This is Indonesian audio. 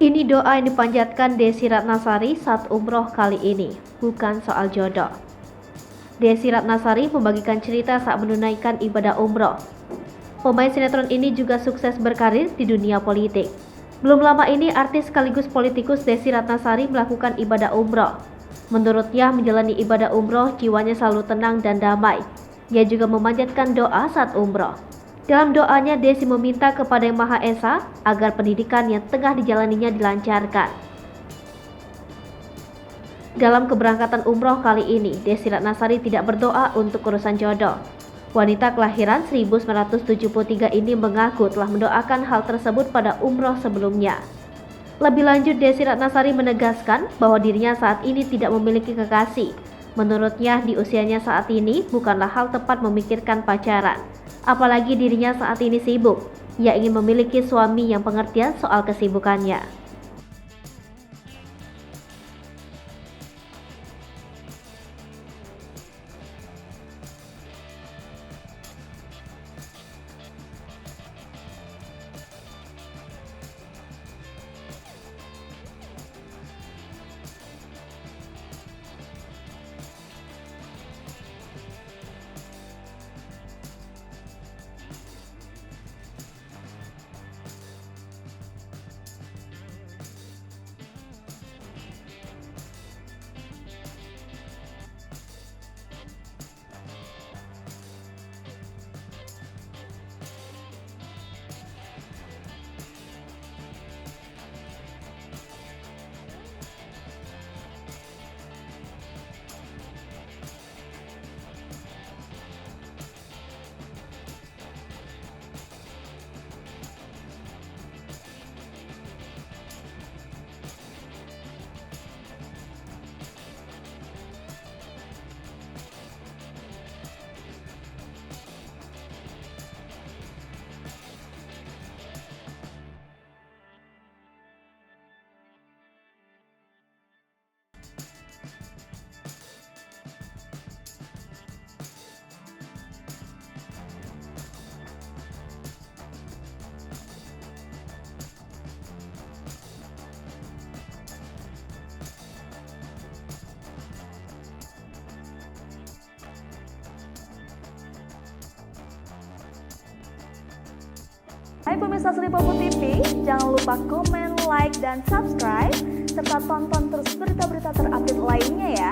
Ini doa yang dipanjatkan Desi Ratnasari saat umroh kali ini, bukan soal jodoh. Desi Ratnasari membagikan cerita saat menunaikan ibadah umroh. Pemain sinetron ini juga sukses berkarir di dunia politik. Belum lama ini artis sekaligus politikus Desi Ratnasari melakukan ibadah umroh. Menurutnya menjalani ibadah umroh jiwanya selalu tenang dan damai. Ia juga memanjatkan doa saat umroh. Dalam doanya, Desi meminta kepada Yang Maha Esa agar pendidikan yang tengah dijalaninya dilancarkan. Dalam keberangkatan umroh kali ini, Desi Ratnasari tidak berdoa untuk urusan jodoh. Wanita kelahiran 1973 ini mengaku telah mendoakan hal tersebut pada umroh sebelumnya. Lebih lanjut, Desi Ratnasari menegaskan bahwa dirinya saat ini tidak memiliki kekasih. Menurutnya, di usianya saat ini bukanlah hal tepat memikirkan pacaran. Apalagi dirinya saat ini sibuk. Ia ingin memiliki suami yang pengertian soal kesibukannya. Hai pemirsa Sri Popo TV, jangan lupa komen, like, dan subscribe, serta tonton terus berita-berita terupdate lainnya ya.